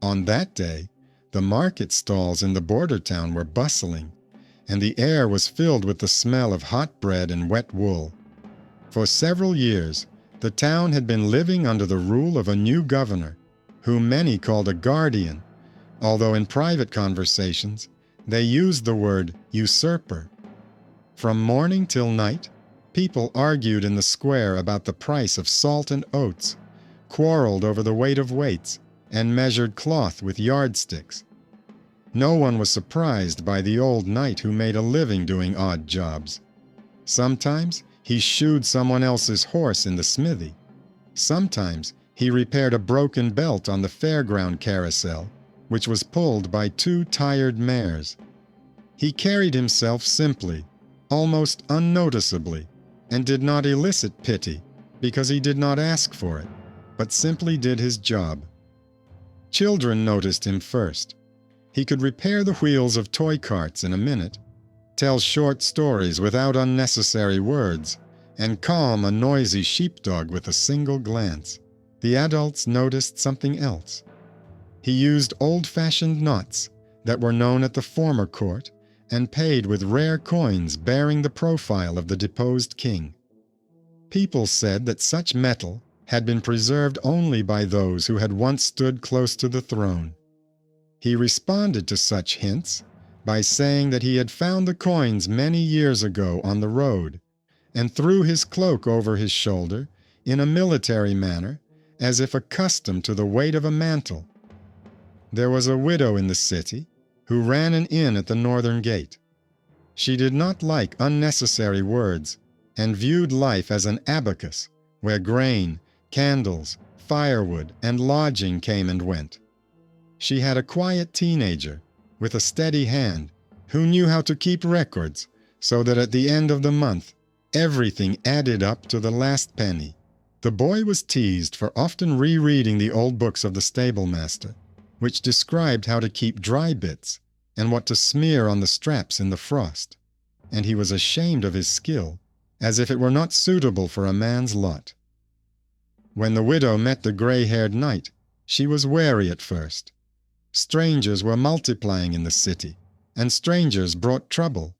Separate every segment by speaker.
Speaker 1: On that day, the market stalls in the border town were bustling, and the air was filled with the smell of hot bread and wet wool. For several years, the town had been living under the rule of a new governor, whom many called a guardian, although in private conversations they used the word usurper. From morning till night, people argued in the square about the price of salt and oats, quarreled over the weight of weights, and measured cloth with yardsticks. No one was surprised by the old knight who made a living doing odd jobs. Sometimes he shoed someone else's horse in the smithy. Sometimes he repaired a broken belt on the fairground carousel, which was pulled by two tired mares. He carried himself simply, almost unnoticeably, and did not elicit pity because he did not ask for it, but simply did his job. Children noticed him first. He could repair the wheels of toy carts in a minute, tell short stories without unnecessary words, and calm a noisy sheepdog with a single glance. The adults noticed something else. He used old-fashioned knots that were known at the former court and paid with rare coins bearing the profile of the deposed king. People said that such metal had been preserved only by those who had once stood close to the throne. He responded to such hints by saying that he had found the coins many years ago on the road, and threw his cloak over his shoulder in a military manner, as if accustomed to the weight of a mantle. There was a widow in the city who ran an inn at the northern gate. She did not like unnecessary words and viewed life as an abacus where grain, candles, firewood, and lodging came and went. She had a quiet teenager with a steady hand who knew how to keep records so that at the end of the month everything added up to the last penny. The boy was teased for often rereading the old books of the stablemaster, which described how to keep dry bits and what to smear on the straps in the frost, and he was ashamed of his skill, as if it were not suitable for a man's lot. When the widow met the gray-haired knight, she was wary at first. Strangers were multiplying in the city, and strangers brought trouble.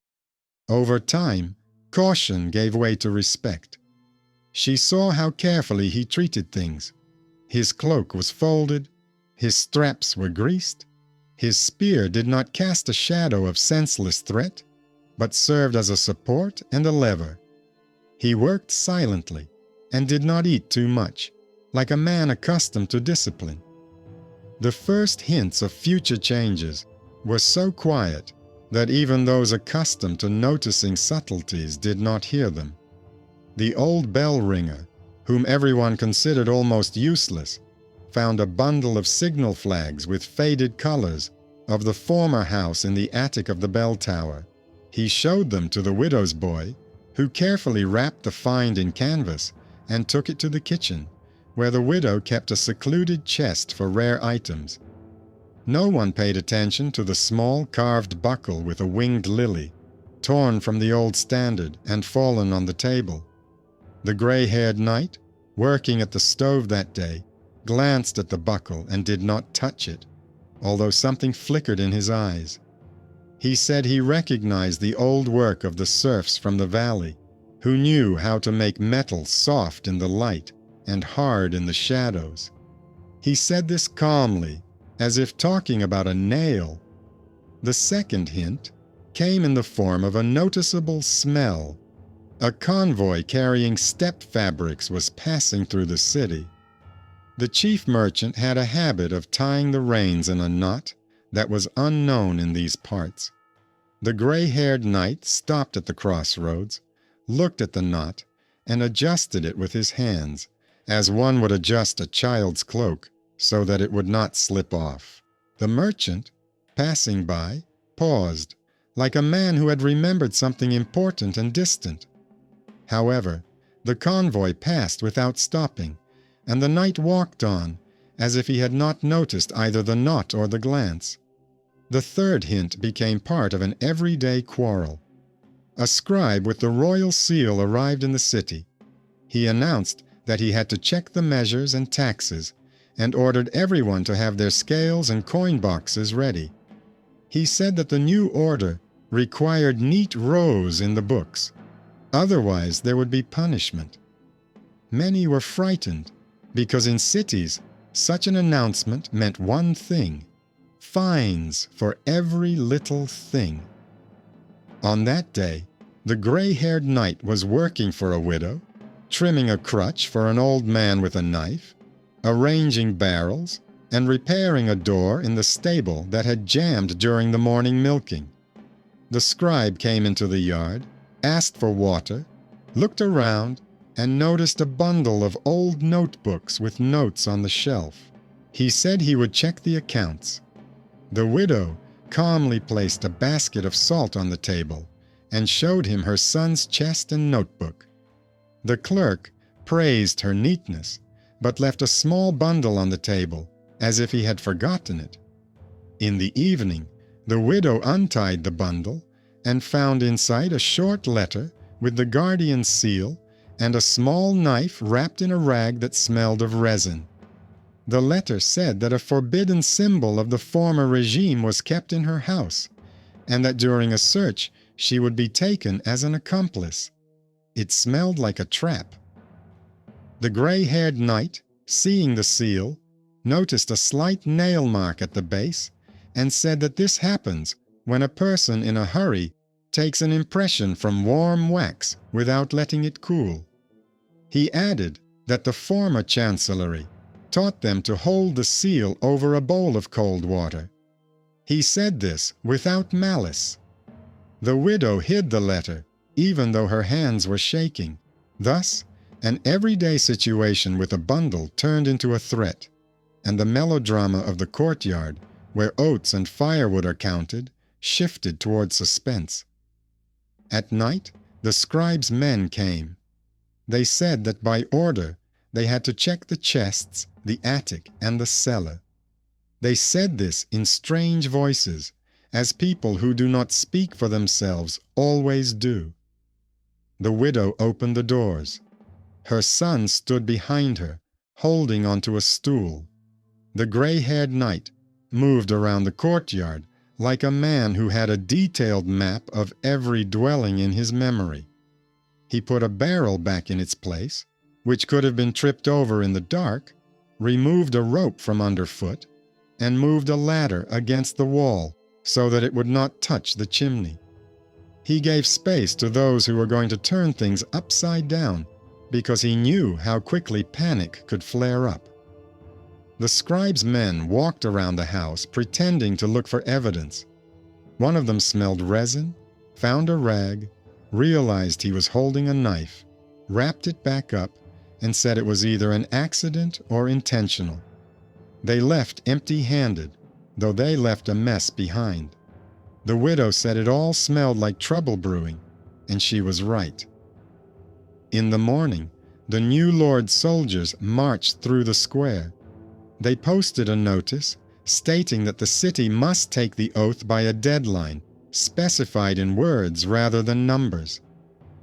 Speaker 1: Over time, caution gave way to respect. She saw how carefully he treated things. His cloak was folded, his straps were greased, his spear did not cast a shadow of senseless threat, but served as a support and a lever. He worked silently and did not eat too much, like a man accustomed to discipline. The first hints of future changes were so quiet that even those accustomed to noticing subtleties did not hear them. The old bell ringer, whom everyone considered almost useless, found a bundle of signal flags with faded colors of the former house in the attic of the bell tower. He showed them to the widow's boy, who carefully wrapped the find in canvas and took it to the kitchen, where the widow kept a secluded chest for rare items. No one paid attention to the small carved buckle with a winged lily, torn from the old standard and fallen on the table. The gray-haired knight, working at the stove that day, glanced at the buckle and did not touch it, although something flickered in his eyes. He said he recognized the old work of the serfs from the valley, who knew how to make metal soft in the light and hard in the shadows. He said this calmly, as if talking about a nail. The second hint came in the form of a noticeable smell. A convoy carrying step fabrics was passing through the city. The chief merchant had a habit of tying the reins in a knot that was unknown in these parts. The gray-haired knight stopped at the crossroads, looked at the knot, and adjusted it with his hands, as one would adjust a child's cloak so that it would not slip off. The merchant, passing by, paused, like a man who had remembered something important and distant. However, the convoy passed without stopping, and the knight walked on, as if he had not noticed either the knot or the glance. The third hint became part of an everyday quarrel. A scribe with the royal seal arrived in the city. He announced that he had to check the measures and taxes, and ordered everyone to have their scales and coin boxes ready. He said that the new order required neat rows in the books. Otherwise, there would be punishment. Many were frightened because in cities, such an announcement meant one thing: fines for every little thing. On that day, the gray-haired knight was working for a widow, trimming a crutch for an old man with a knife, arranging barrels, and repairing a door in the stable that had jammed during the morning milking. The scribe came into the yard, asked for water, looked around, and noticed a bundle of old notebooks with notes on the shelf. He said he would check the accounts. The widow calmly placed a basket of salt on the table and showed him her son's chest and notebook. The clerk praised her neatness, but left a small bundle on the table, as if he had forgotten it. In the evening, the widow untied the bundle and found inside a short letter with the guardian's seal and a small knife wrapped in a rag that smelled of resin. The letter said that a forbidden symbol of the former regime was kept in her house, and that during a search she would be taken as an accomplice. It smelled like a trap. The gray-haired knight, seeing the seal, noticed a slight nail mark at the base and said that this happens when a person in a hurry takes an impression from warm wax without letting it cool. He added that the former chancellery taught them to hold the seal over a bowl of cold water. He said this without malice. The widow hid the letter, even though her hands were shaking. Thus, an everyday situation with a bundle turned into a threat, and the melodrama of the courtyard, where oats and firewood are counted, shifted toward suspense. At night, the scribe's men came. They said that by order they had to check the chests, the attic, and the cellar. They said this in strange voices, as people who do not speak for themselves always do. The widow opened the doors. Her son stood behind her, holding onto a stool. The gray-haired knight moved around the courtyard like a man who had a detailed map of every dwelling in his memory. He put a barrel back in its place, which could have been tripped over in the dark, removed a rope from underfoot, and moved a ladder against the wall so that it would not touch the chimney. He gave space to those who were going to turn things upside down because he knew how quickly panic could flare up. The scribe's men walked around the house pretending to look for evidence. One of them smelled resin, found a rag, realized he was holding a knife, wrapped it back up, and said it was either an accident or intentional. They left empty-handed, though they left a mess behind. The widow said it all smelled like trouble brewing, and she was right. In the morning, the new Lord's soldiers marched through the square. They posted a notice stating that the city must take the oath by a deadline, specified in words rather than numbers,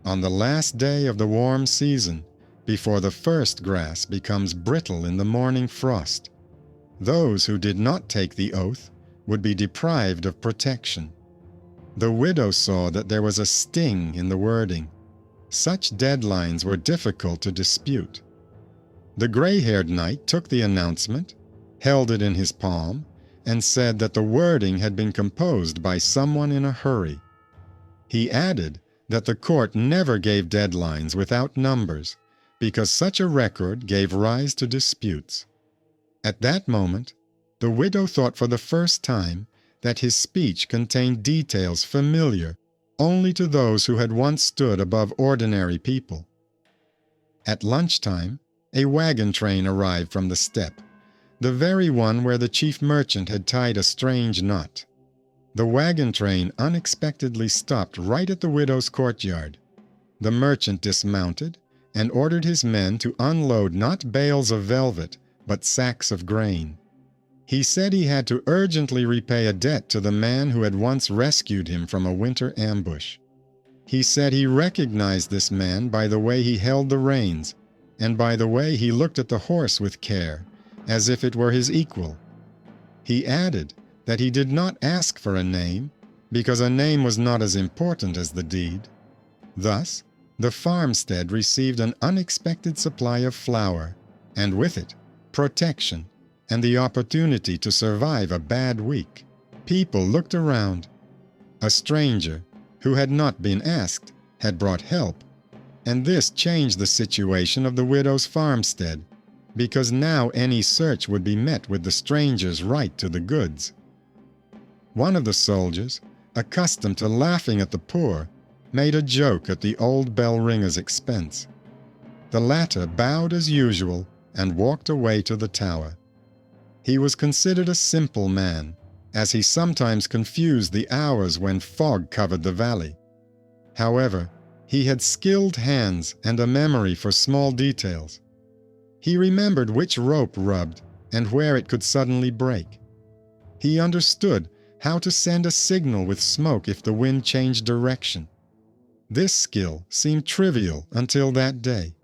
Speaker 1: on the last day of the warm season, before the first grass becomes brittle in the morning frost. Those who did not take the oath would be deprived of protection. The widow saw that there was a sting in the wording. Such deadlines were difficult to dispute. The gray-haired knight took the announcement, held it in his palm, and said that the wording had been composed by someone in a hurry. He added that the court never gave deadlines without numbers, because such a record gave rise to disputes. At that moment, the widow thought for the first time that his speech contained details familiar only to those who had once stood above ordinary people. At lunchtime, a wagon train arrived from the steppe, the very one where the chief merchant had tied a strange knot. The wagon train unexpectedly stopped right at the widow's courtyard. The merchant dismounted and ordered his men to unload not bales of velvet, but sacks of grain. He said he had to urgently repay a debt to the man who had once rescued him from a winter ambush. He said he recognized this man by the way he held the reins, and by the way he looked at the horse with care, as if it were his equal. He added that he did not ask for a name, because a name was not as important as the deed. Thus, the farmstead received an unexpected supply of flour, and with it, protection, and the opportunity to survive a bad week. People looked around. A stranger, who had not been asked, had brought help, and this changed the situation of the widow's farmstead, because now any search would be met with the stranger's right to the goods. One of the soldiers, accustomed to laughing at the poor, made a joke at the old bell ringer's expense. The latter bowed as usual and walked away to the tower. He was considered a simple man, as he sometimes confused the hours when fog covered the valley. However, he had skilled hands and a memory for small details. He remembered which rope rubbed and where it could suddenly break. He understood how to send a signal with smoke if the wind changed direction. This skill seemed trivial until that day.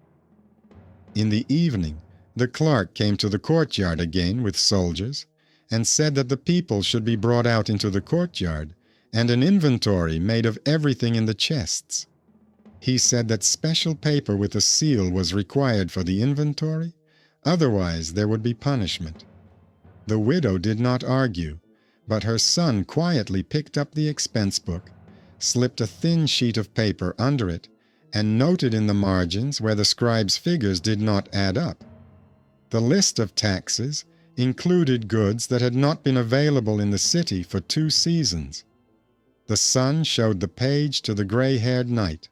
Speaker 1: In the evening, the clerk came to the courtyard again with soldiers and said that the people should be brought out into the courtyard and an inventory made of everything in the chests. He said that special paper with a seal was required for the inventory, otherwise there would be punishment. The widow did not argue, but her son quietly picked up the expense book, slipped a thin sheet of paper under it, and noted in the margins where the scribe's figures did not add up. The list of taxes included goods that had not been available in the city for 2 seasons. The son showed the page to the gray-haired knight.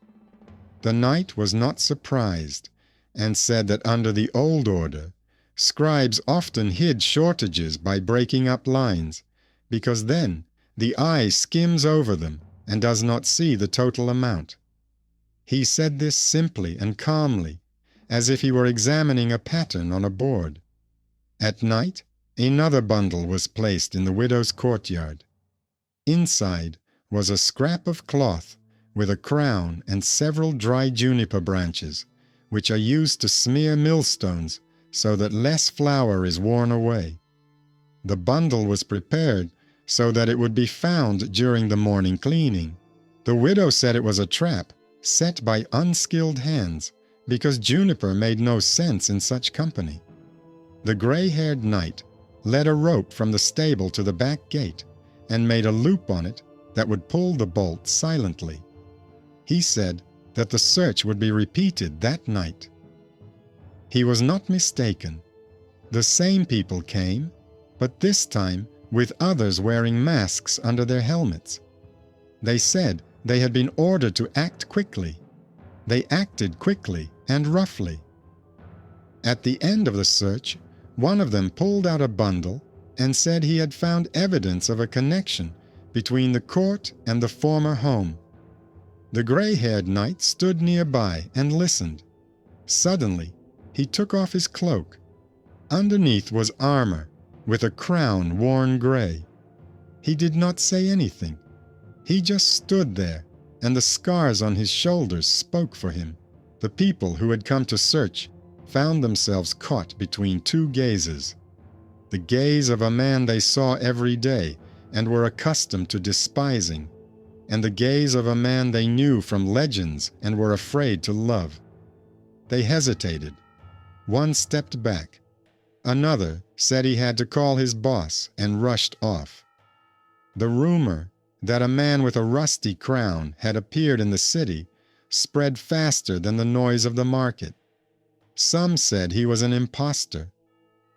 Speaker 1: The knight was not surprised, and said that under the old order, scribes often hid shortages by breaking up lines, because then the eye skims over them and does not see the total amount. He said this simply and calmly, as if he were examining a pattern on a board. At night, another bundle was placed in the widow's courtyard. Inside was a scrap of cloth with a crown and several dry juniper branches, which are used to smear millstones so that less flour is worn away. The bundle was prepared so that it would be found during the morning cleaning. The widow said it was a trap set by unskilled hands, because juniper made no sense in such company. The gray-haired knight led a rope from the stable to the back gate and made a loop on it that would pull the bolt silently. He said that the search would be repeated that night. He was not mistaken. The same people came, but this time with others wearing masks under their helmets. They said they had been ordered to act quickly. They acted quickly and roughly. At the end of the search, one of them pulled out a bundle and said he had found evidence of a connection between the court and the former home. The gray-haired knight stood nearby and listened. Suddenly, he took off his cloak. Underneath was armor, with a crown worn gray. He did not say anything. He just stood there, and the scars on his shoulders spoke for him. The people who had come to search found themselves caught between 2 gazes. The gaze of a man they saw every day and were accustomed to despising, and the gaze of a man they knew from legends and were afraid to love. They hesitated. One stepped back. Another said he had to call his boss and rushed off. The rumor that a man with a rusty crown had appeared in the city spread faster than the noise of the market. Some said he was an impostor.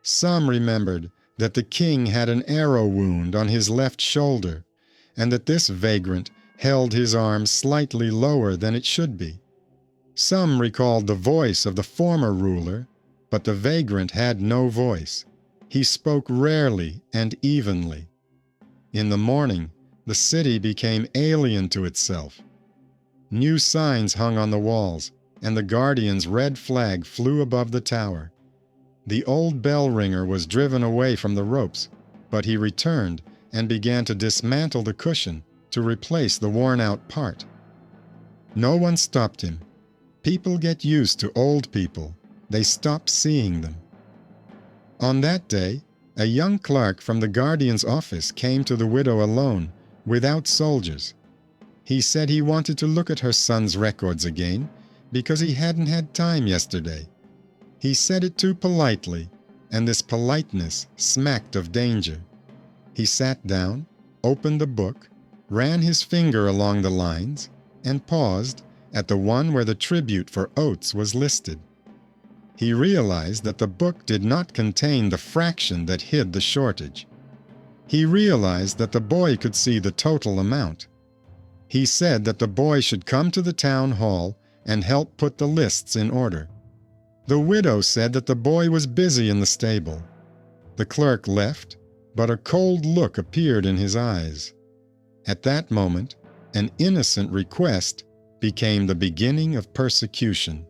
Speaker 1: Some remembered that the king had an arrow wound on his left shoulder, and that this vagrant held his arm slightly lower than it should be. Some recalled the voice of the former ruler, but the vagrant had no voice. He spoke rarely and evenly. In the morning, the city became alien to itself. New signs hung on the walls, and the guardian's red flag flew above the tower. The old bell ringer was driven away from the ropes, but he returned and began to dismantle the cushion to replace the worn-out part. No one stopped him. People get used to old people. They stop seeing them. On that day, a young clerk from the guardian's office came to the widow alone, without soldiers. He said he wanted to look at her son's records again because he hadn't had time yesterday. He said it too politely, and this politeness smacked of danger. He sat down, opened the book, ran his finger along the lines, and paused at the one where the tribute for oats was listed. He realized that the book did not contain the fraction that hid the shortage. He realized that the boy could see the total amount. He said that the boy should come to the town hall and help put the lists in order. The widow said that the boy was busy in the stable. The clerk left, but a cold look appeared in his eyes. At that moment, an innocent request became the beginning of persecution.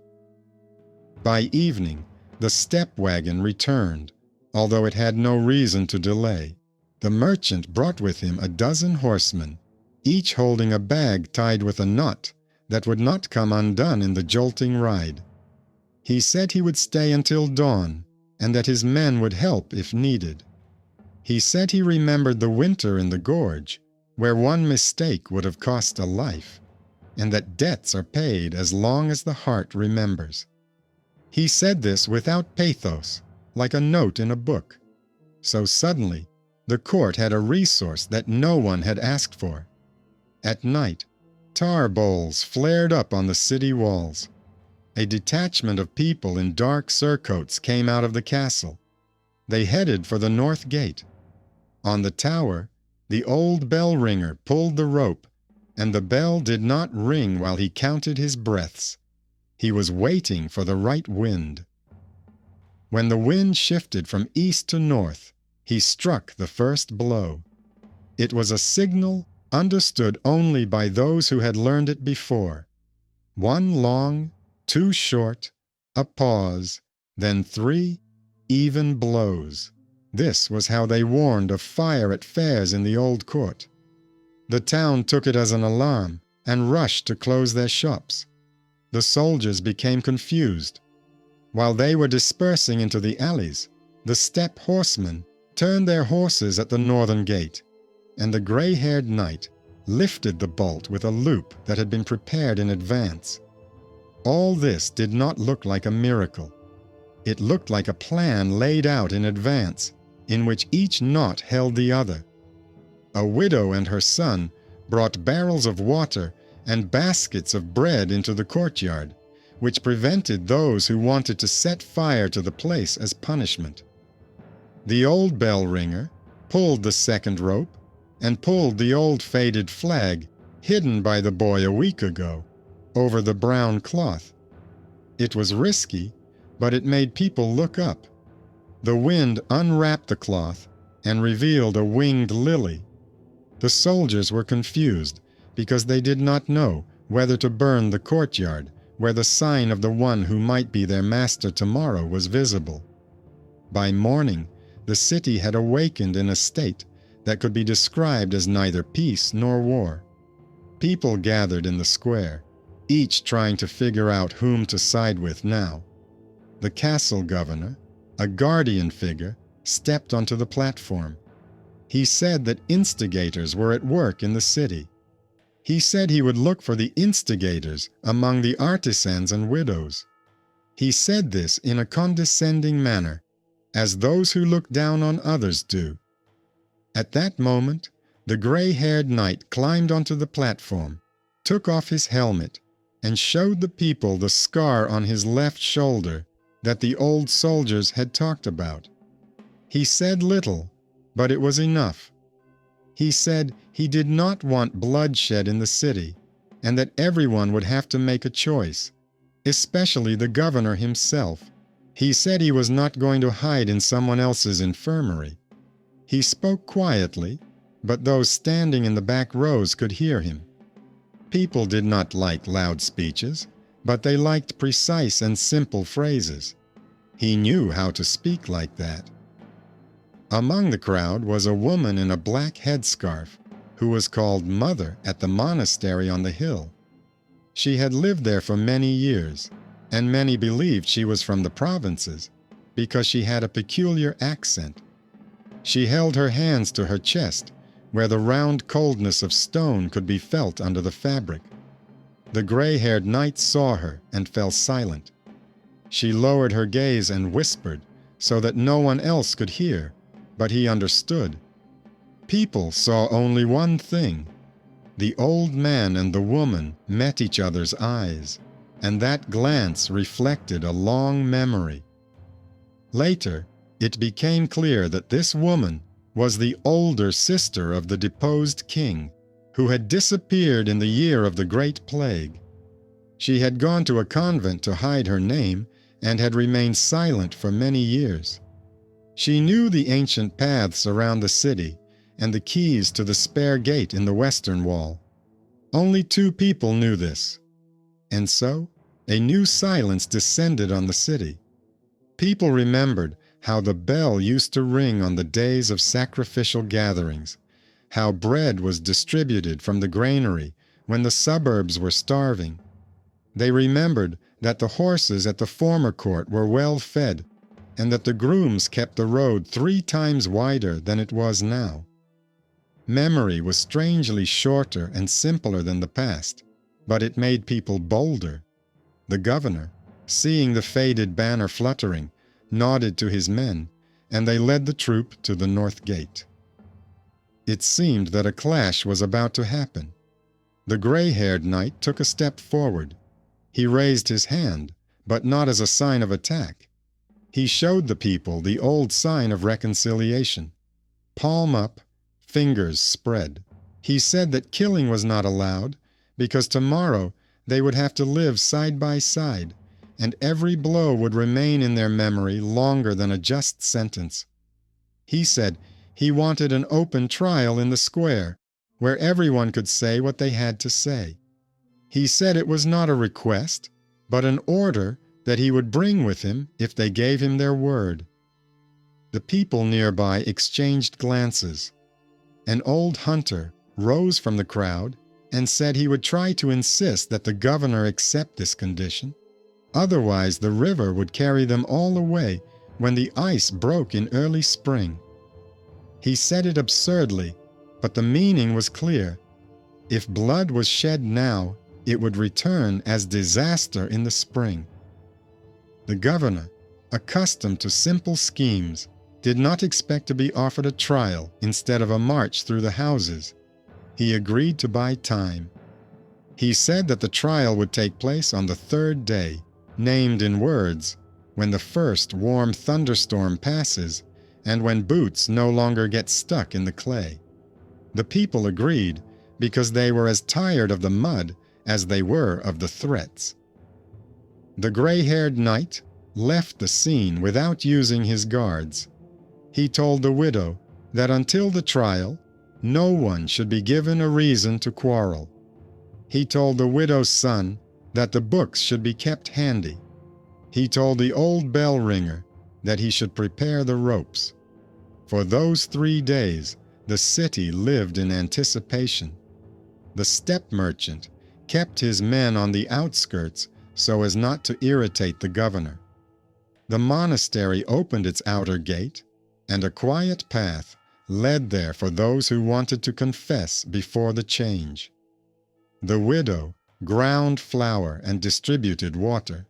Speaker 1: By evening, the step wagon returned, although it had no reason to delay. The merchant brought with him a dozen horsemen, each holding a bag tied with a knot that would not come undone in the jolting ride. He said he would stay until dawn, and that his men would help if needed. He said he remembered the winter in the gorge, where one mistake would have cost a life, and that debts are paid as long as the heart remembers. He said this without pathos, like a note in a book. So suddenly, the court had a resource that no one had asked for. At night, tar bowls flared up on the city walls. A detachment of people in dark surcoats came out of the castle. They headed for the north gate. On the tower, the old bell ringer pulled the rope, and the bell did not ring while he counted his breaths. He was waiting for the right wind. When the wind shifted from east to north, he struck the first blow. It was a signal understood only by those who had learned it before. One long, two short, a pause, then 3 even blows. This was how they warned of fire at fairs in the old court. The town took it as an alarm and rushed to close their shops. The soldiers became confused. While they were dispersing into the alleys, the steppe horsemen turned their horses at the northern gate, and the gray-haired knight lifted the bolt with a loop that had been prepared in advance. All this did not look like a miracle. It looked like a plan laid out in advance, in which each knot held the other. A widow and her son brought barrels of water and baskets of bread into the courtyard, which prevented those who wanted to set fire to the place as punishment. The old bell ringer pulled the second rope and pulled the old faded flag, hidden by the boy a week ago, over the brown cloth. It was risky, but it made people look up. The wind unwrapped the cloth and revealed a winged lily. The soldiers were confused because they did not know whether to burn the courtyard where the sign of the one who might be their master tomorrow was visible. By morning, the city had awakened in a state that could be described as neither peace nor war. People gathered in the square, each trying to figure out whom to side with now. The castle governor, a guardian figure, stepped onto the platform. He said that instigators were at work in the city. He said he would look for the instigators among the artisans and widows. He said this in a condescending manner, as those who look down on others do. At that moment, the gray-haired knight climbed onto the platform, took off his helmet, and showed the people the scar on his left shoulder that the old soldiers had talked about. He said little, but it was enough. He said he did not want bloodshed in the city, and that everyone would have to make a choice, especially the governor himself. He said he was not going to hide in someone else's infirmary. He spoke quietly, but those standing in the back rows could hear him. People did not like loud speeches, but they liked precise and simple phrases. He knew how to speak like that. Among the crowd was a woman in a black headscarf, who was called Mother at the monastery on the hill. She had lived there for many years, and many believed she was from the provinces. because she had a peculiar accent. She held her hands to her chest, where the round coldness of stone could be felt under the fabric. The gray-haired knight saw her and fell silent. She lowered her gaze and whispered, so that no one else could hear, but he understood. People saw only one thing. The old man and the woman met each other's eyes, and that glance reflected a long memory. Later, it became clear that this woman was the older sister of the deposed king, who had disappeared in the year of the Great Plague. She had gone to a convent to hide her name and had remained silent for many years. She knew the ancient paths around the city and the keys to the spare gate in the western wall. Only 2 people knew this. And so, a new silence descended on the city. People remembered how the bell used to ring on the days of sacrificial gatherings, how bread was distributed from the granary when the suburbs were starving. They remembered that the horses at the former court were well fed, and that the grooms kept the road 3 times wider than it was now. Memory was strangely shorter and simpler than the past, but it made people bolder. The governor, seeing the faded banner fluttering, nodded to his men, and they led the troop to the north gate. It seemed that a clash was about to happen. The gray-haired knight took a step forward. He raised his hand, but not as a sign of attack. He showed the people the old sign of reconciliation. Palm up, fingers spread. He said that killing was not allowed, because tomorrow they would have to live side by side, and every blow would remain in their memory longer than a just sentence. He said he wanted an open trial in the square, where everyone could say what they had to say. He said it was not a request, but an order that he would bring with him if they gave him their word. The people nearby exchanged glances. An old hunter rose from the crowd and said he would try to insist that the governor accept this condition. Otherwise, the river would carry them all away when the ice broke in early spring. He said it absurdly, but the meaning was clear. If blood was shed now, it would return as disaster in the spring. The governor, accustomed to simple schemes, did not expect to be offered a trial instead of a march through the houses. He agreed to buy time. He said that the trial would take place on the 3rd day, named in words, when the first warm thunderstorm passes and when boots no longer get stuck in the clay. The people agreed because they were as tired of the mud as they were of the threats. The gray-haired knight left the scene without using his guards. He told the widow that until the trial, no one should be given a reason to quarrel. He told the widow's son that the books should be kept handy. He told the old bell ringer that he should prepare the ropes. For those 3 days, the city lived in anticipation. The step merchant kept his men on the outskirts so as not to irritate the governor. The monastery opened its outer gate, and a quiet path led there for those who wanted to confess before the change. The widow ground flour and distributed water.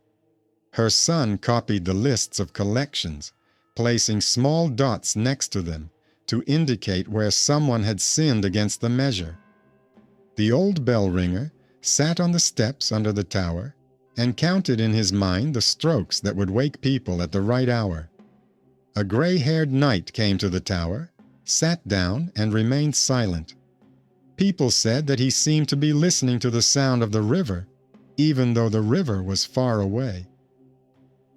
Speaker 1: Her son copied the lists of collections, placing small dots next to them to indicate where someone had sinned against the measure. The old bell ringer sat on the steps under the tower and counted in his mind the strokes that would wake people at the right hour. A gray-haired knight came to the tower, sat down, and remained silent. People said that he seemed to be listening to the sound of the river, even though the river was far away.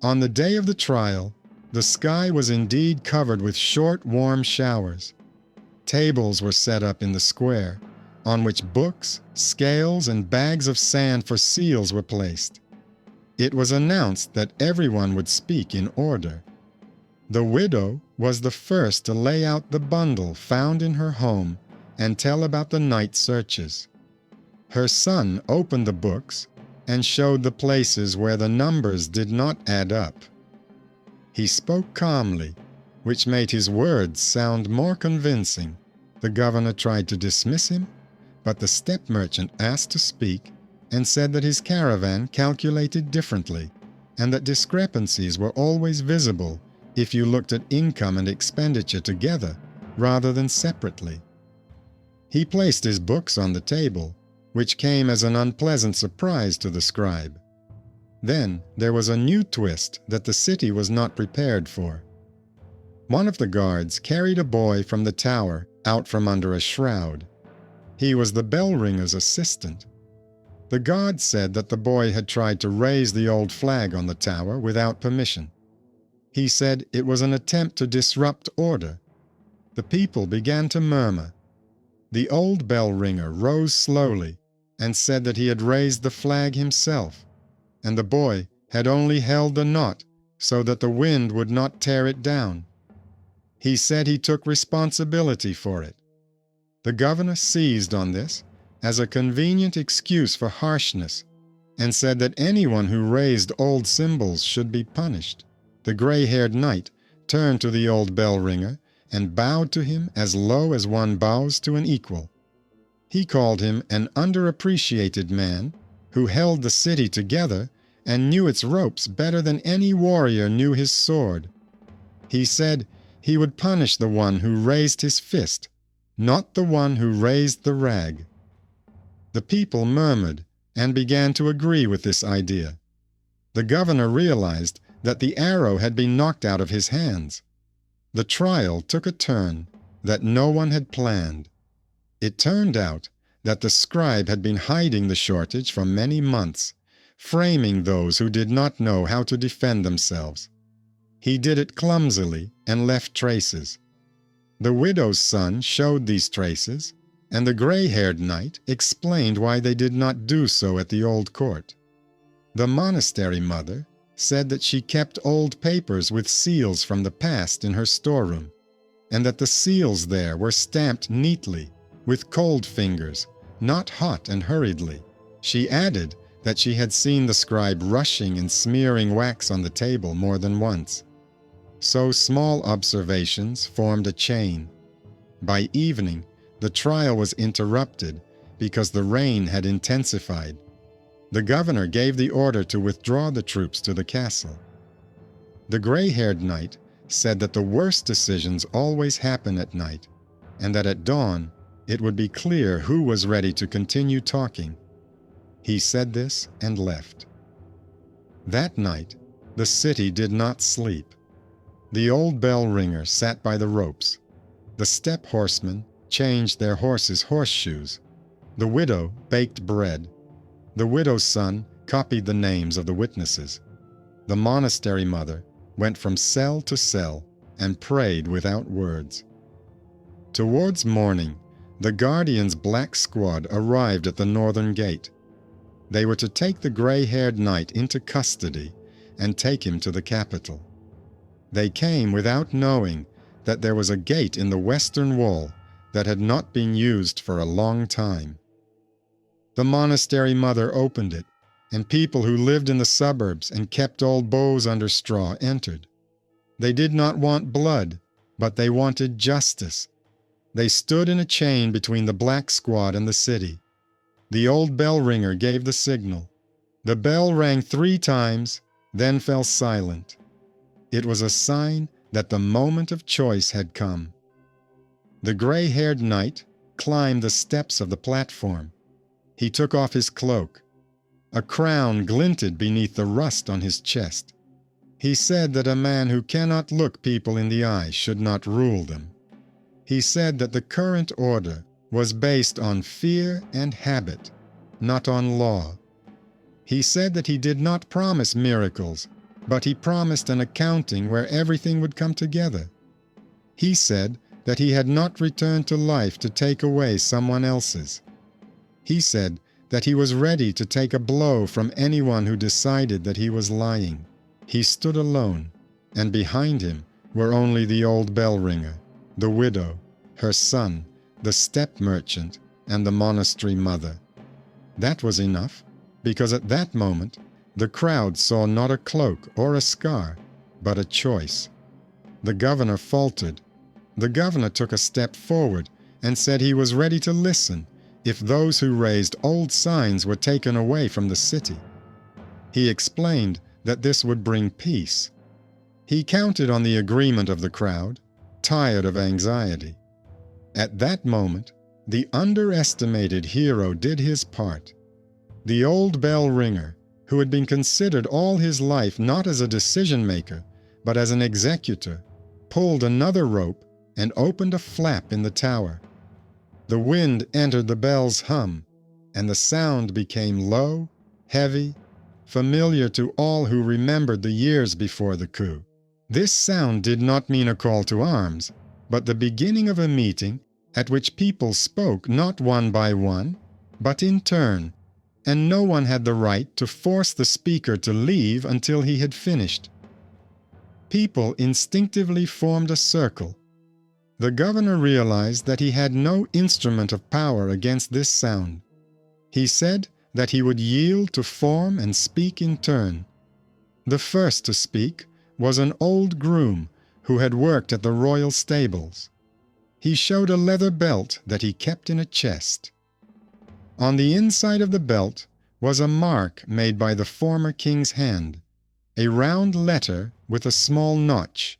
Speaker 1: On the day of the trial, the sky was indeed covered with short, warm showers. Tables were set up in the square, on which books, scales, and bags of sand for seals were placed. It was announced that everyone would speak in order. The widow was the first to lay out the bundle found in her home and tell about the night searches. Her son opened the books and showed the places where the numbers did not add up. He spoke calmly, which made his words sound more convincing. The governor tried to dismiss him, but the steppe merchant asked to speak and said that his caravan calculated differently and that discrepancies were always visible if you looked at income and expenditure together rather than separately. He placed his books on the table, which came as an unpleasant surprise to the scribe. Then there was a new twist that the city was not prepared for. One of the guards carried a boy from the tower out from under a shroud. He was the bell ringer's assistant. The guard said that the boy had tried to raise the old flag on the tower without permission. He said it was an attempt to disrupt order. The people began to murmur. The old bell ringer rose slowly and said that he had raised the flag himself, and the boy had only held the knot so that the wind would not tear it down. He said he took responsibility for it. The governor seized on this as a convenient excuse for harshness and said that anyone who raised old symbols should be punished. The gray-haired knight turned to the old bell ringer and bowed to him as low as one bows to an equal. He called him an underappreciated man who held the city together and knew its ropes better than any warrior knew his sword. He said he would punish the one who raised his fist, not the one who raised the rag. The people murmured and began to agree with this idea. The governor realized that the arrow had been knocked out of his hands. The trial took a turn that no one had planned. It turned out that the scribe had been hiding the shortage for many months, framing those who did not know how to defend themselves. He did it clumsily and left traces. The widow's son showed these traces, and the gray-haired knight explained why they did not do so at the old court. The monastery mother said that she kept old papers with seals from the past in her storeroom, and that the seals there were stamped neatly, with cold fingers, not hot and hurriedly. She added that she had seen the scribe rushing and smearing wax on the table more than once. So small observations formed a chain. By evening, the trial was interrupted because the rain had intensified. The governor gave the order to withdraw the troops to the castle. The gray-haired knight said that the worst decisions always happen at night, and that at dawn it would be clear who was ready to continue talking. He said this and left. That night, the city did not sleep. The old bell ringer sat by the ropes. The steppe horsemen changed their horses' horseshoes. The widow baked bread. The widow's son copied the names of the witnesses. The monastery mother went from cell to cell and prayed without words. Towards morning, the guardian's black squad arrived at the northern gate. They were to take the gray-haired knight into custody and take him to the capital. They came without knowing that there was a gate in the western wall that had not been used for a long time. The monastery mother opened it, and people who lived in the suburbs and kept old bows under straw entered. They did not want blood, but they wanted justice. They stood in a chain between the black squad and the city. The old bell ringer gave the signal. The bell rang 3 times, then fell silent. It was a sign that the moment of choice had come. The gray-haired knight climbed the steps of the platform. He took off his cloak. A crown glinted beneath the rust on his chest. He said that a man who cannot look people in the eye should not rule them. He said that the current order was based on fear and habit, not on law. He said that he did not promise miracles, but he promised an accounting where everything would come together. He said that he had not returned to life to take away someone else's. He said that he was ready to take a blow from anyone who decided that he was lying. He stood alone, and behind him were only the old bell ringer, the widow, her son, the steppe merchant, and the monastery mother. That was enough, because at that moment the crowd saw not a cloak or a scar, but a choice. The governor faltered. The governor took a step forward and said he was ready to listen if those who raised old signs were taken away from the city. He explained that this would bring peace. He counted on the agreement of the crowd, tired of anxiety. At that moment, the underestimated hero did his part. The old bell ringer, who had been considered all his life not as a decision-maker, but as an executor, pulled another rope and opened a flap in the tower. The wind entered the bell's hum, and the sound became low, heavy, familiar to all who remembered the years before the coup. This sound did not mean a call to arms, but the beginning of a meeting at which people spoke not one by one, but in turn, and no one had the right to force the speaker to leave until he had finished. People instinctively formed a circle. The governor realized that he had no instrument of power against this sound. He said that he would yield to form and speak in turn. The first to speak was an old groom who had worked at the royal stables. He showed a leather belt that he kept in a chest. On the inside of the belt was a mark made by the former king's hand, a round letter with a small notch.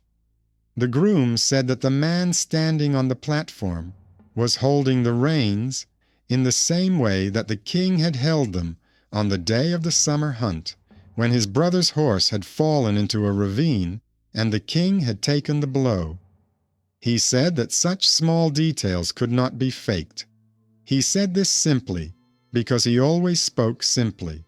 Speaker 1: The groom said that the man standing on the platform was holding the reins in the same way that the king had held them on the day of the summer hunt, when his brother's horse had fallen into a ravine and the king had taken the blow. He said that such small details could not be faked. He said this simply because he always spoke simply.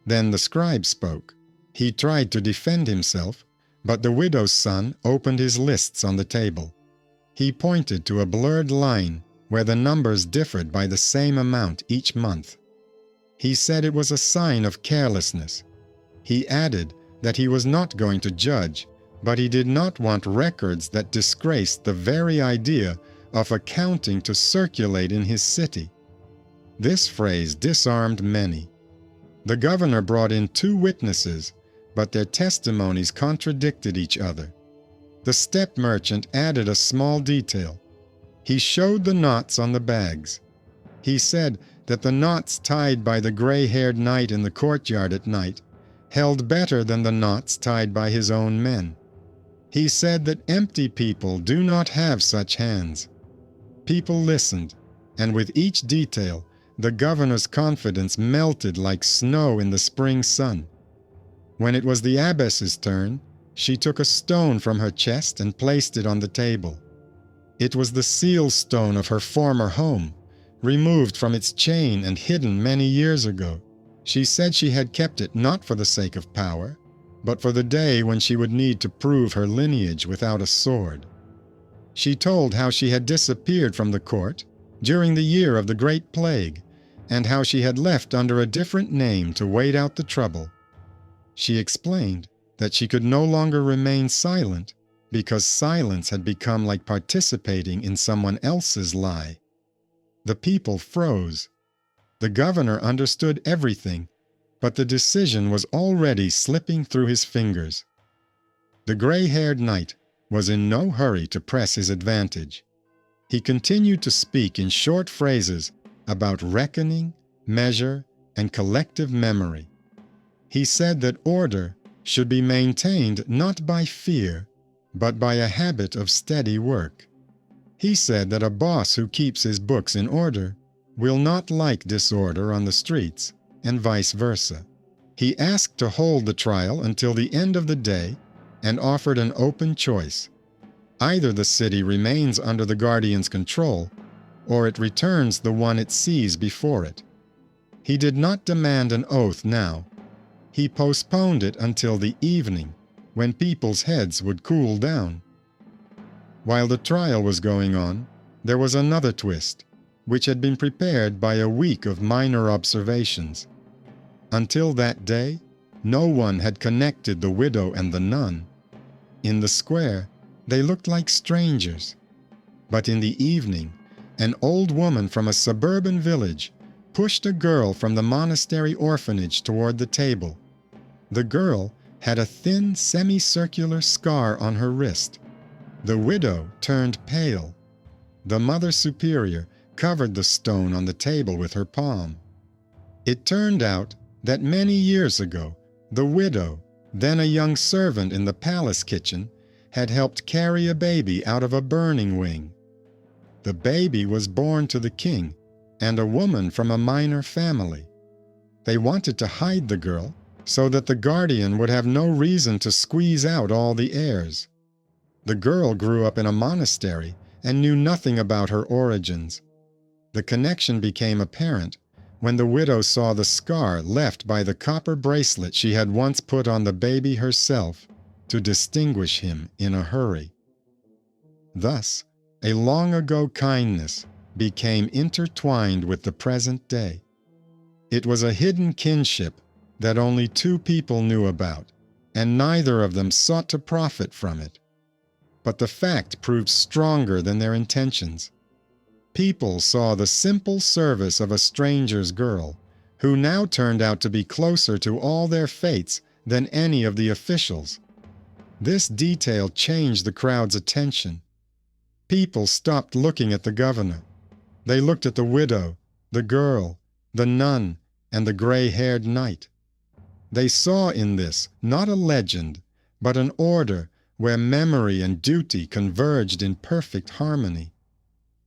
Speaker 1: Then the scribe spoke. He tried to defend himself, but the widow's son opened his lists on the table. He pointed to a blurred line where the numbers differed by the same amount each month. He said it was a sign of carelessness. He added that he was not going to judge, but he did not want records that disgraced the very idea of accounting to circulate in his city. This phrase disarmed many. The governor brought in 2 witnesses, but their testimonies contradicted each other. The step merchant added a small detail. He showed the knots on the bags. He said that the knots tied by the gray-haired knight in the courtyard at night held better than the knots tied by his own men. He said that empty people do not have such hands. People listened, and with each detail, the governor's confidence melted like snow in the spring sun. When it was the abbess's turn, she took a stone from her chest and placed it on the table. It was the seal stone of her former home, removed from its chain and hidden many years ago. She said she had kept it not for the sake of power, but for the day when she would need to prove her lineage without a sword. She told how she had disappeared from the court during the year of the Great Plague, and how she had left under a different name to wait out the trouble. She explained that she could no longer remain silent because silence had become like participating in someone else's lie. The people froze. The governor understood everything, but the decision was already slipping through his fingers. The gray-haired knight was in no hurry to press his advantage. He continued to speak in short phrases about reckoning, measure, and collective memory. He said that order should be maintained not by fear, but by a habit of steady work. He said that a boss who keeps his books in order will not like disorder on the streets, and vice versa. He asked to hold the trial until the end of the day and offered an open choice. Either the city remains under the Guardian's control, or it returns the one it sees before it. He did not demand an oath now. He postponed it until the evening, when people's heads would cool down. While the trial was going on, there was another twist, which had been prepared by a week of minor observations. Until that day, no one had connected the widow and the nun. In the square, they looked like strangers. But in the evening, an old woman from a suburban village pushed a girl from the monastery orphanage toward the table. The girl had a thin semicircular scar on her wrist. The widow turned pale. The Mother Superior covered the stone on the table with her palm. It turned out that many years ago, the widow, then a young servant in the palace kitchen, had helped carry a baby out of a burning wing. The baby was born to the king and a woman from a minor family. They wanted to hide the girl so that the guardian would have no reason to squeeze out all the heirs. The girl grew up in a monastery and knew nothing about her origins. The connection became apparent when the widow saw the scar left by the copper bracelet she had once put on the baby herself to distinguish him in a hurry. Thus, a long-ago kindness became intertwined with the present day. It was a hidden kinship that only two people knew about, and neither of them sought to profit from it. But the fact proved stronger than their intentions. People saw the simple service of a stranger's girl, who now turned out to be closer to all their fates than any of the officials. This detail changed the crowd's attention. People stopped looking at the governor. They looked at the widow, the girl, the nun, and the gray-haired knight. They saw in this not a legend, but an order where memory and duty converged in perfect harmony.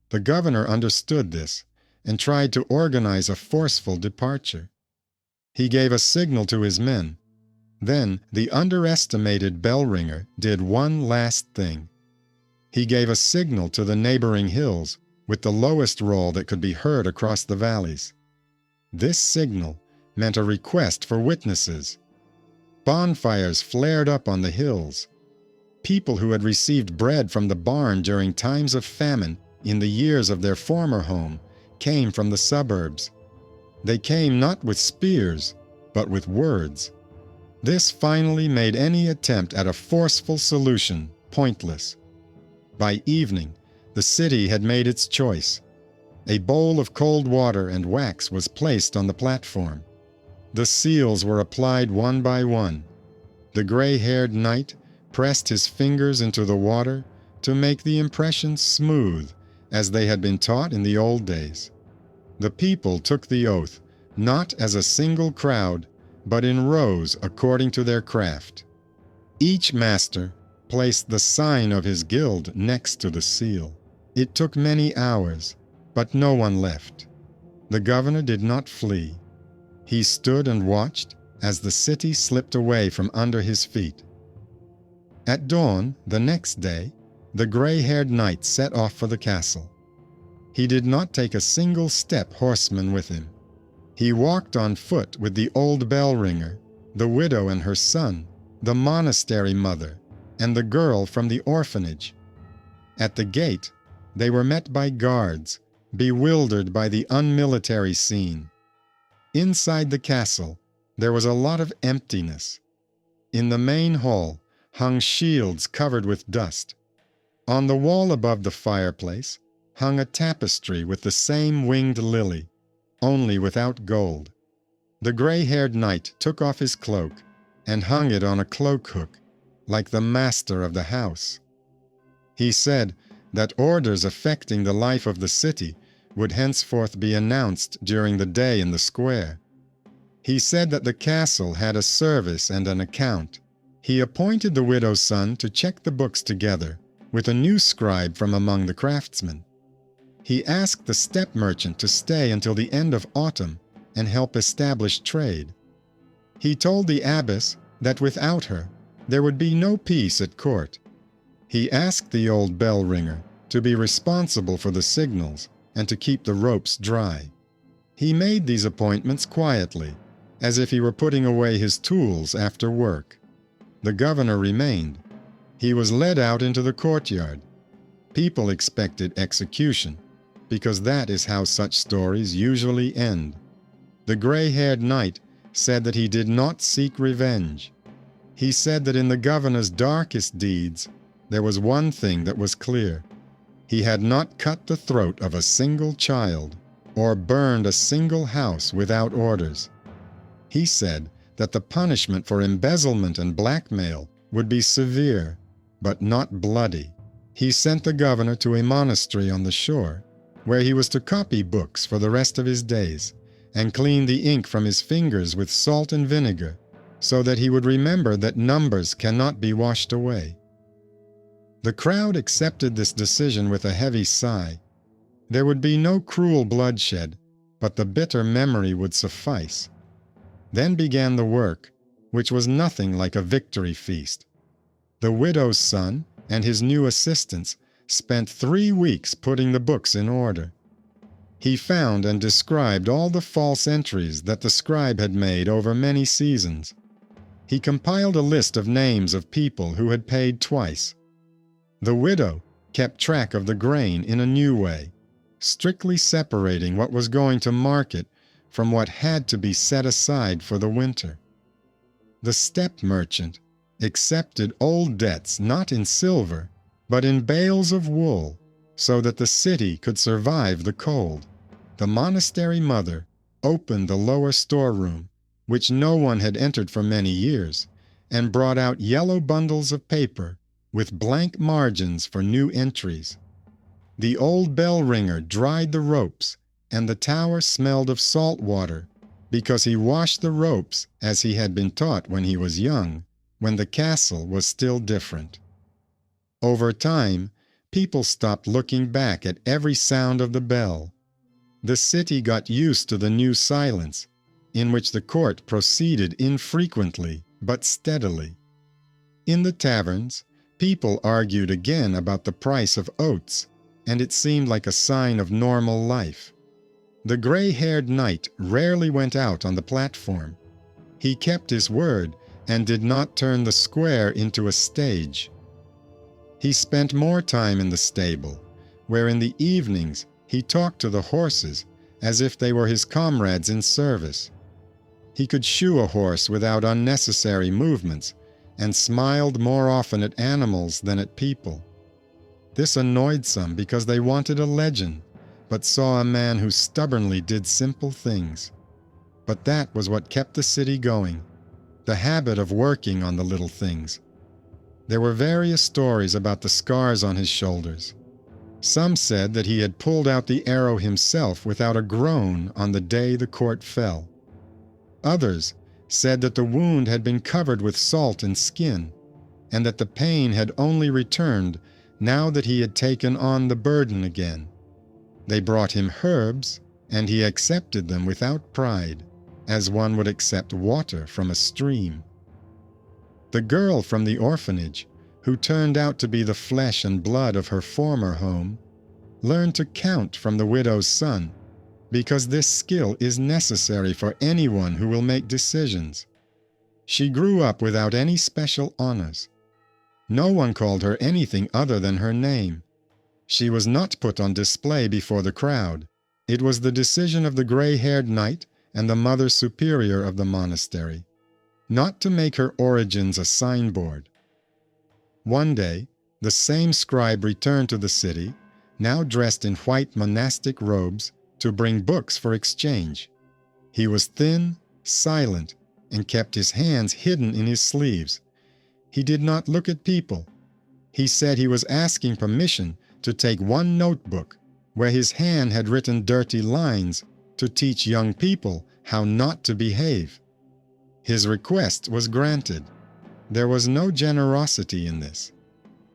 Speaker 1: The governor understood this and tried to organize a forceful departure. He gave a signal to his men. Then the underestimated bell ringer did one last thing. He gave a signal to the neighboring hills with the lowest roll that could be heard across the valleys. This signal meant a request for witnesses. Bonfires flared up on the hills. People who had received bread from the barn during times of famine in the years of their former home came from the suburbs. They came not with spears, but with words. This finally made any attempt at a forceful solution pointless. By evening, the city had made its choice. A bowl of cold water and wax was placed on the platform. The seals were applied one by one. The gray-haired knight pressed his fingers into the water to make the impressions smooth, as they had been taught in the old days. The people took the oath, not as a single crowd, but in rows according to their craft. Each master placed the sign of his guild next to the seal. It took many hours, but no one left. The governor did not flee. He stood and watched as the city slipped away from under his feet. At dawn the next day, the gray-haired knight set off for the castle. He did not take a single step horseman with him. He walked on foot with the old bell ringer, the widow and her son, the monastery mother, and the girl from the orphanage. At the gate, they were met by guards, bewildered by the unmilitary scene. Inside the castle, there was a lot of emptiness. In the main hall hung shields covered with dust. On the wall above the fireplace hung a tapestry with the same winged lily, only without gold. The gray-haired knight took off his cloak and hung it on a cloak hook, like the master of the house. He said that orders affecting the life of the city would henceforth be announced during the day in the square. He said that the castle had a service and an account. He appointed the widow's son to check the books together with a new scribe from among the craftsmen. He asked the steppe merchant to stay until the end of autumn and help establish trade. He told the abbess that without her, there would be no peace at court. He asked the old bell ringer to be responsible for the signals and to keep the ropes dry. He made these appointments quietly, as if he were putting away his tools after work. The governor remained. He was led out into the courtyard. People expected execution, because that is how such stories usually end. The gray-haired knight said that he did not seek revenge. He said that in the governor's darkest deeds, there was one thing that was clear. He had not cut the throat of a single child or burned a single house without orders. He said that the punishment for embezzlement and blackmail would be severe, but not bloody. He sent the governor to a monastery on the shore, where he was to copy books for the rest of his days, and clean the ink from his fingers with salt and vinegar, so that he would remember that numbers cannot be washed away. The crowd accepted this decision with a heavy sigh. There would be no cruel bloodshed, but the bitter memory would suffice. Then began the work, which was nothing like a victory feast. The widow's son and his new assistants spent 3 weeks putting the books in order. He found and described all the false entries that the scribe had made over many seasons. He compiled a list of names of people who had paid twice. The widow kept track of the grain in a new way, strictly separating what was going to market from what had to be set aside for the winter. The steppe merchant accepted old debts not in silver, but in bales of wool, so that the city could survive the cold. The monastery mother opened the lower storeroom, which no one had entered for many years, and brought out yellow bundles of paper with blank margins for new entries. The old bell ringer dried the ropes, and the tower smelled of salt water, because he washed the ropes as he had been taught when he was young, when the castle was still different. Over time, people stopped looking back at every sound of the bell. The city got used to the new silence, in which the court proceeded infrequently but steadily. In the taverns, people argued again about the price of oats, and it seemed like a sign of normal life. The gray-haired knight rarely went out on the platform. He kept his word and did not turn the square into a stage. He spent more time in the stable, where in the evenings he talked to the horses as if they were his comrades in service. He could shoe a horse without unnecessary movements, and smiled more often at animals than at people. This annoyed some because they wanted a legend, but saw a man who stubbornly did simple things. But that was what kept the city going, the habit of working on the little things. There were various stories about the scars on his shoulders. Some said that he had pulled out the arrow himself without a groan on the day the court fell. Others said that the wound had been covered with salt and skin, and that the pain had only returned now that he had taken on the burden again. They brought him herbs, and he accepted them without pride, as one would accept water from a stream. The girl from the orphanage, who turned out to be the flesh and blood of her former home, learned to count from the widow's son, because this skill is necessary for anyone who will make decisions. She grew up without any special honors. No one called her anything other than her name. She was not put on display before the crowd. It was the decision of the gray-haired knight and the mother superior of the monastery, not to make her origins a signboard. One day, the same scribe returned to the city, now dressed in white monastic robes, to bring books for exchange. He was thin, silent, and kept his hands hidden in his sleeves. He did not look at people. He said he was asking permission to take one notebook where his hand had written dirty lines to teach young people how not to behave. His request was granted. There was no generosity in this.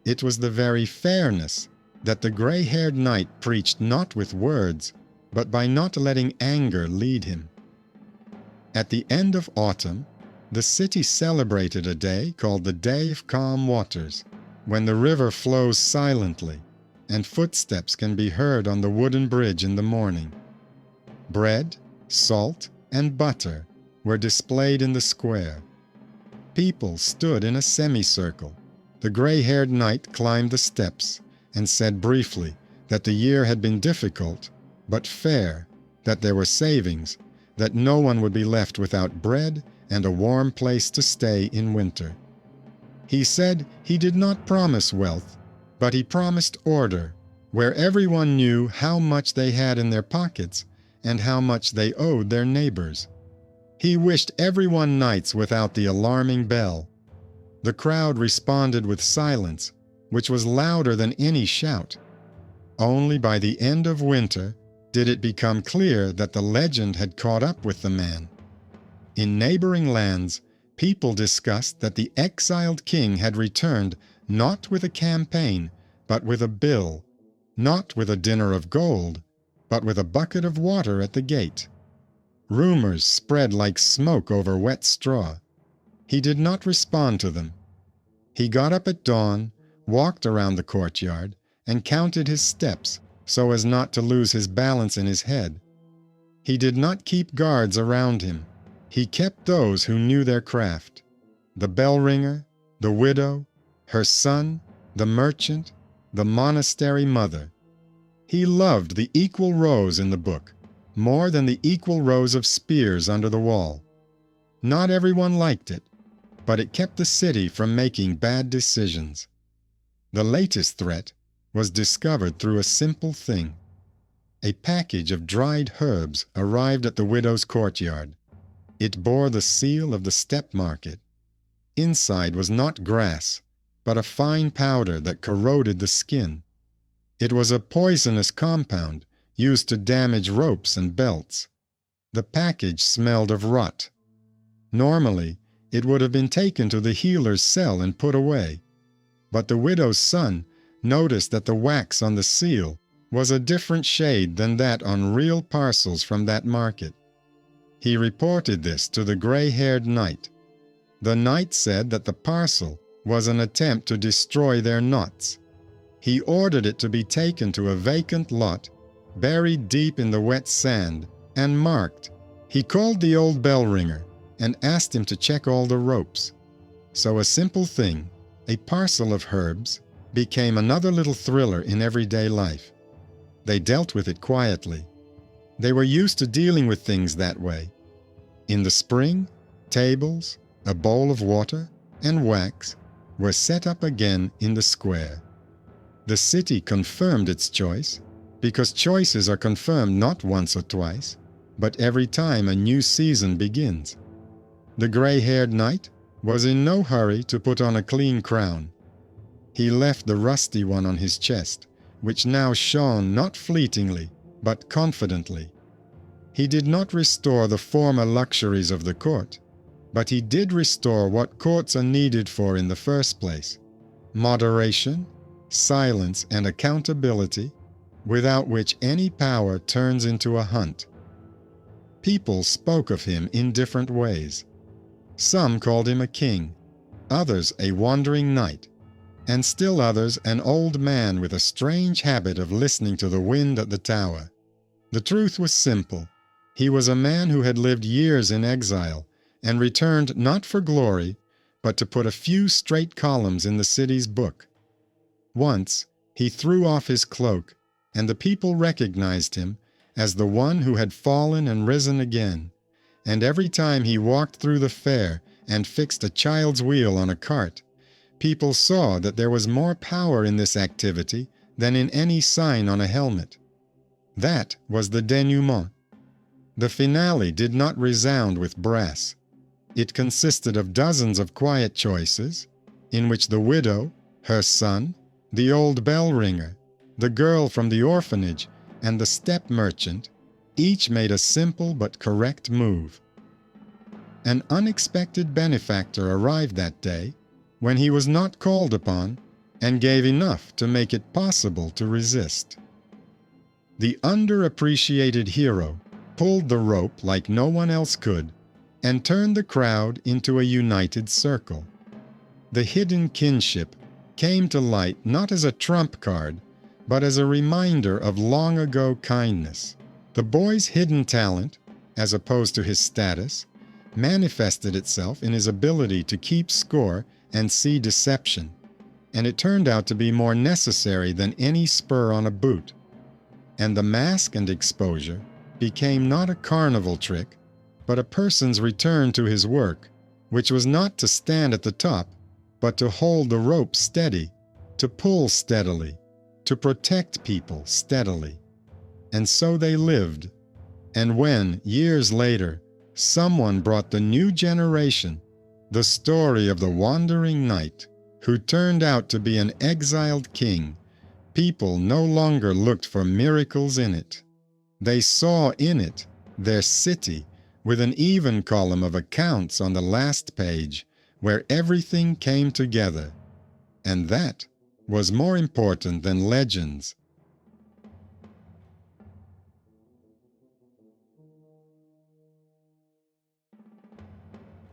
Speaker 1: It was the very fairness that the gray-haired knight preached not with words, but by not letting anger lead him. At the end of autumn, the city celebrated a day called the Day of Calm Waters, when the river flows silently, and footsteps can be heard on the wooden bridge in the morning. Bread, salt, and butter were displayed in the square. People stood in a semicircle. The gray-haired knight climbed the steps and said briefly that the year had been difficult, but fair, that there were savings, that no one would be left without bread and a warm place to stay in winter. He said he did not promise wealth, but he promised order, where everyone knew how much they had in their pockets and how much they owed their neighbors. He wished everyone nights without the alarming bell. The crowd responded with silence, which was louder than any shout. Only by the end of winter did it become clear that the legend had caught up with the man. In neighboring lands, people discussed that the exiled king had returned not with a campaign, but with a bill, not with a dinner of gold, but with a bucket of water at the gate. Rumors spread like smoke over wet straw. He did not respond to them. He got up at dawn, walked around the courtyard, and counted his steps so as not to lose his balance in his head. He did not keep guards around him. He kept those who knew their craft: the bell ringer, the widow, her son, the merchant, the monastery mother. He loved the equal rows in the book more than the equal rows of spears under the wall. Not everyone liked it, but it kept the city from making bad decisions. The latest threat was discovered through a simple thing. A package of dried herbs arrived at the widow's courtyard. It bore the seal of the steppe market. Inside was not grass, but a fine powder that corroded the skin. It was a poisonous compound used to damage ropes and belts. The package smelled of rot. Normally, it would have been taken to the healer's cell and put away. But the widow's son noticed that the wax on the seal was a different shade than that on real parcels from that market. He reported this to the gray-haired knight. The knight said that the parcel was an attempt to destroy their knots. He ordered it to be taken to a vacant lot, buried deep in the wet sand, and marked. He called the old bell ringer and asked him to check all the ropes. So a simple thing, a parcel of herbs, became another little thriller in everyday life. They dealt with it quietly. They were used to dealing with things that way. In the spring, tables, a bowl of water, and wax were set up again in the square. The city confirmed its choice, because choices are confirmed not once or twice, but every time a new season begins. The gray-haired knight was in no hurry to put on a clean crown. He left the rusty one on his chest, which now shone not fleetingly, but confidently. He did not restore the former luxuries of the court, but he did restore what courts are needed for in the first place: moderation, silence, and accountability, without which any power turns into a hunt. People spoke of him in different ways. Some called him a king, others a wandering knight, and still others an old man with a strange habit of listening to the wind at the tower. The truth was simple. He was a man who had lived years in exile and returned not for glory, but to put a few straight columns in the city's book. Once he threw off his cloak, and the people recognized him as the one who had fallen and risen again, and every time he walked through the fair and fixed a child's wheel on a cart, people saw that there was more power in this activity than in any sign on a helmet. That was the denouement. The finale did not resound with brass. It consisted of dozens of quiet choices, in which the widow, her son, the old bell ringer, the girl from the orphanage, and the steppe merchant each made a simple but correct move. An unexpected benefactor arrived that day when he was not called upon, and gave enough to make it possible to resist. The underappreciated hero pulled the rope like no one else could and turned the crowd into a united circle. The hidden kinship came to light not as a trump card, but as a reminder of long-ago kindness. The boy's hidden talent, as opposed to his status, manifested itself in his ability to keep score and see deception, and it turned out to be more necessary than any spur on a boot. And the mask and exposure became not a carnival trick, but a person's return to his work, which was not to stand at the top, but to hold the rope steady, to pull steadily, to protect people steadily. And so they lived. And when, years later, Someone brought the new generation the story of the wandering knight who turned out to be an exiled king. People no longer looked for miracles in it. They saw in it their city with an even column of accounts on the last page where everything came together. And that was more important than legends